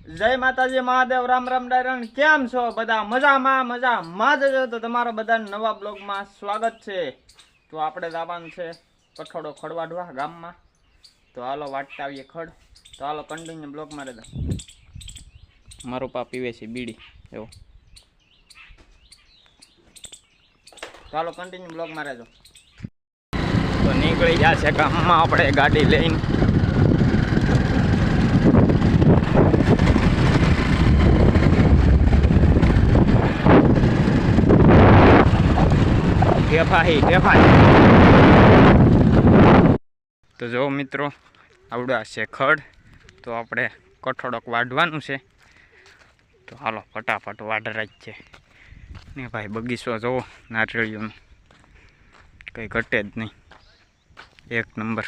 જય માતાજી મહાદેવ રામ રામ ડાયરણ કેમ છો બધા મજામાં જ છો તો તમારા બધા નવા બ્લોગમાં સ્વાગત છે। તો આપણે જવાનું છે કઠોડો ખડવાડવા ગામમાં। તો હાલો વાટતા આવીએ ખડ। તો હાલો કન્ટિન્યુ બ્લોગમાં રહેજો। મારો પા પીવે છે બીડી એવો। તો હાલો કન્ટિન્યુ બ્લોગમાં રહેજો। તો નીકળી ગયા છે ગામમાં આપણે ગાડી લઈને। તો જો મિત્રો આવડા છે ખડ। તો આપણે કઠોડક વાઢવાનું છે। તો હાલો ફટાફટ વાઢરા જ છે ને ભાઈ। બગીચો જોવો નારિયેળીઓનો કંઈ ઘટે જ નહીં, એક નંબર।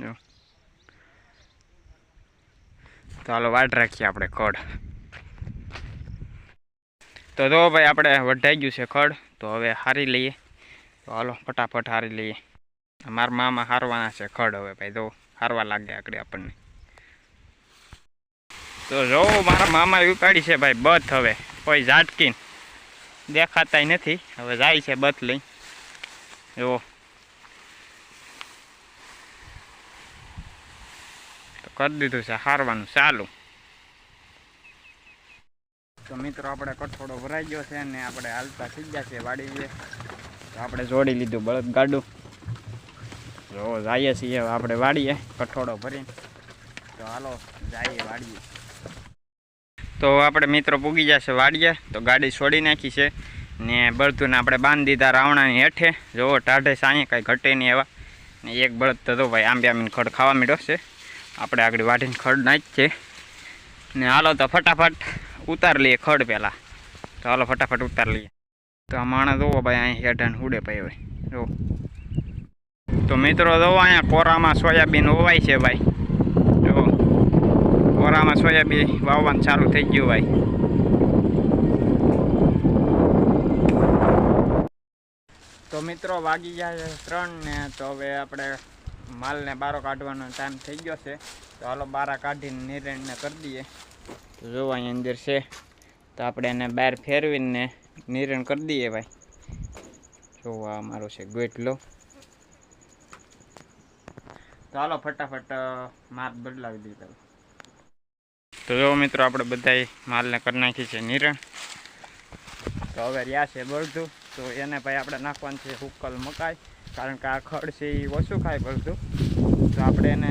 જો તો હાલો વાઢ રાખીએ આપણે ખડ। તો જો ભાઈ આપણે વઢાઈ ગયું છે ખડ। તો હવે હારી લઈએ। તો હાલો ફટાફટ હારી લઈએ। મારા મામા હારવાના છે ખડ। હવે ભાઈ જો હારવા લાગે આગળ આપણને। તો જો મારા મામા ઉપાડી છે ભાઈ બથ। હવે કોઈ ઝાટકીને દેખાતાય નથી। હવે જાય છે બથ લઈ। જો તો કરી દીધું છે હારવાનું ચાલુ। તો મિત્રો આપણે કઠોડો ભરાઈ ગયો છે ને આપણે હાલતા થઈ ગયા છે વાડીએ। તો આપણે જોડી લીધું બળદ ગાડું। જો જઈએ છીએ આપણે વાડીએ કઠોડો ભરીને। તો હાલો જઈએ વાડીએ। તો આપણે મિત્રો પૂગી જશે વાડીએ। તો ગાડી છોડી નાખી છે ને બળદને આપણે બાંધી દીધા રાવણાની હેઠે। જો ટાઢે સાંયે કાંઈ ઘટે નહીં એવા। ને એક બળદ તો જો ભાઈ આંબે આંબીને ખડ ખાવા માંડ્યો છે। આપણે આગળ વાઢીને ખડ નાખ છે ને હાલો તો ફટાફટ ઉતાર લઈએ ખડ પહેલાં। તો હાલો ફટાફટ ઉતાર લઈએ। તો આ માણસ જોવો ભાઈ અહીં હેઠાને ઉડે ભાઈ હોય જો। તો મિત્રો જોવો અહીંયા કોરામાં સોયાબીન વવાય છે ભાઈ। જો કોરામાં સોયાબીન વાવવાનું ચાલુ થઈ ગયું ભાઈ। તો મિત્રો વાગી ગયા 3 ને તો હવે આપણે માલને બારો કાઢવાનો ટાઈમ થઈ ગયો છે। તો હાલો બારા કાઢીને નિર્ણય કરી દઈએ। તો જો અહીં અંદર છે તો આપણે એને બહાર ફેરવીને નિરણ કરી દઈએ ભાઈ। જો આ મારો છે ગોટલો। તો હાલો ફટાફટ માલ બદલાવી દીધો। તો જો મિત્રો આપણે બધાય માલને કરી નાખી છે નિરણ। તો હવે રહ્યા છે બળદું। તો એને ભાઈ આપણે નાખવાનું છે હુક્કલ મકાઈ, કારણ કે આ ખડ છે એ ઓછું ખાય બળદું। તો આપણે એને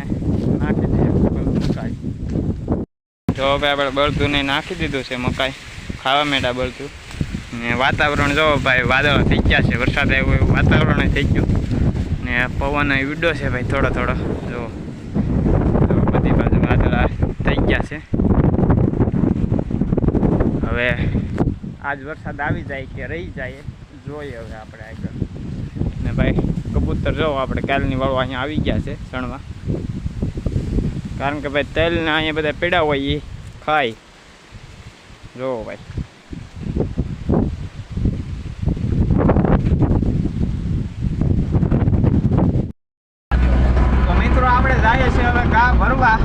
નાખી દઈએ હુક્કલ મકાઈ। જો હવે આપણે બળદુને નાખી દીધું છે મકાઈ, ખાવા માંડ્યા બળદું। ને વાતાવરણ જો ભાઈ વાદળ થઈ ગયા છે, વરસાદ આવ્યો એવું વાતાવરણ થઈ ગયું ને પવન વિડો છે ભાઈ થોડો થોડો। જો બધી બાજુ વાદળા થઈ ગયા છે। હવે આજ વરસાદ આવી જાય કે રહી જાય જોઈએ હવે આપણે આગળ। ને ભાઈ કબૂતર જો આપણે કાલની વાળો અહીંયા આવી ગયા છે સણવા, કારણ કે ભાઈ તેલને અહીંયા બધા પીડા હોય એ ખાય। જો ભાઈ તો મિત્રો આપણે જઈએ છીએ હવે ઘા ભરવા।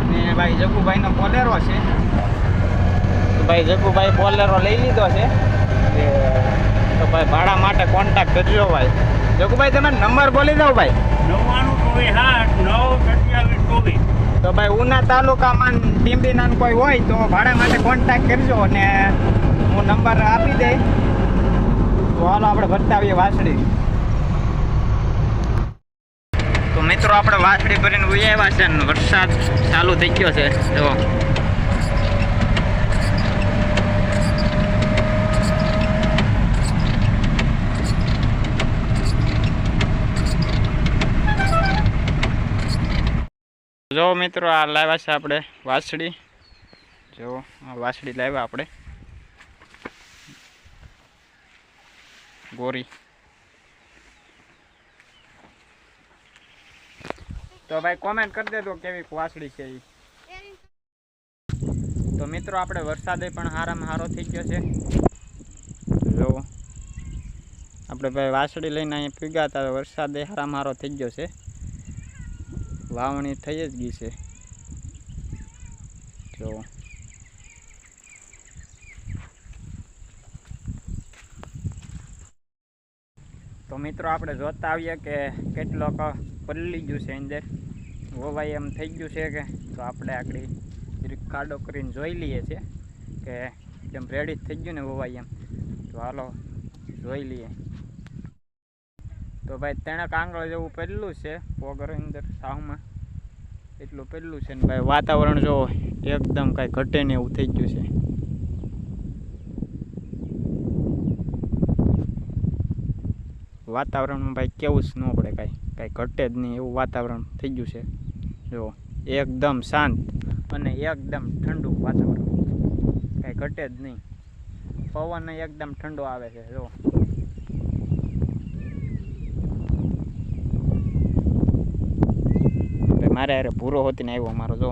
ને ભાઈ જગુભાઈનો બોલેરો છે। તો ભાઈ જગુભાઈ બોલેરો લઈ લીધો છે। તો ભાઈ ભાડા માટે કોન્ટેક્ટ કરજો ભાઈ। જગુભાઈ તમે નંબર બોલી દો ભાઈ। 99 તો ભાઈ ઉના તાલુકામાં ટીંબીના કોઈ હોય તો ભાડા માટે કોન્ટેક્ટ કરજો ને હું નંબર આપી દઈ। તો હાલો આપણે ભરતા આવીએ વાસળી। તો મિત્રો આપણે વાસળી ભરીને ઉઈ આવ્યા છે ને વરસાદ ચાલુ થઈ ગયો છે। જો મિત્રો આ લાવ્યા છે આપણે વાસળી। જો આ વાસળી લાવ્યા આપણે ગોરી। તો ભાઈ કોમેન્ટ કરી દેજો કેવી વાસળી છે એ। તો મિત્રો આપણે વરસાદે પણ હારામાં હારો થઈ ગયો છે। જો આપણે ભાઈ વાસળી લઈને અહીંયા પીગા હતા, વરસાદ હારામારો થઈ ગયો છે, વાવણી થઈ જ ગઈ છે જો. તો મિત્રો આપણે જોતા આવીએ કે કેટલોક પલળી ગયું છે અંદર, વવાઈ એમ થઈ ગયું છે કે. તો આપણે આગળ ખાડો કરીને જોઈ લઈએ છીએ કે જેમ રેડી થઈ ગયું ને વવાઈ એમ. તો હાલો જોઈ લઈએ. તો ભાઈ 3 આંગળ જેવું પહેલું છે પોગર અંદર સાવમાં, એટલું પહેલું છે ને ભાઈ વાતાવરણ જો એકદમ કાંઈ ઘટે ને એવું થઈ ગયું છે. વાતાવરણમાં ભાઈ કેવું જ ન પડે, કાંઈ ઘટે જ નહીં એવું વાતાવરણ થઈ ગયું છે જો. એકદમ શાંત અને એકદમ ઠંડુ વાતાવરણ, કાંઈ ઘટે જ નહીં. પવન એકદમ ઠંડો આવે છે જો. મારે અરે ભૂરો હોતી ને આવ્યો મારો જો.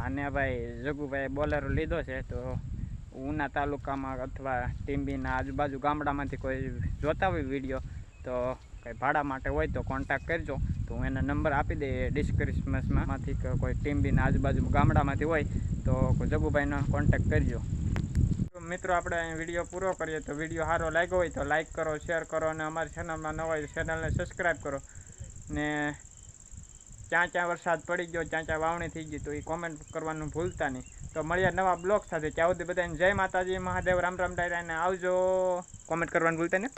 અને ભાઈ જગુભાઈ બોલેરો લીધો છે, તો ઉના તાલુકામાં અથવા ટીંબીના આજુબાજુ ગામડામાંથી કોઈ જોતા હોય વિડીયો તો કંઈ ભાડા માટે હોય તો કોન્ટેક્ટ કરજો. તો હું એના નંબર આપી દઈએ ડિસ્ક્રિપ્શનમાંથી, કે કોઈ ટીંબીના આજુબાજુ ગામડામાંથી હોય તો જગુભાઈનો કોન્ટેક્ટ કરજો. મિત્રો આપણે અહીં વિડીયો પૂરો કરીએ. તો વિડીયો સારો લાગ્યો હોય તો લાઇક કરો, શેર કરો, અને અમારી ચેનલમાં નવા હોય ચેનલને સબસ્ક્રાઈબ કરો. ને ક્યાં વરસાદ પડી ગયો, ક્યાં વાવણી થઈ ગઈ, તો એ કોમેન્ટ કરવાનું ભૂલતા નહીં. તો મળીએ નવા બ્લોગ સાથે. ત્યાં સુધી બધાને જય માતાજી, મહાદેવ, રામ રામ ડાયરા, અને આવજો. કોમેન્ટ કરવાનું ભૂલતા નહીં.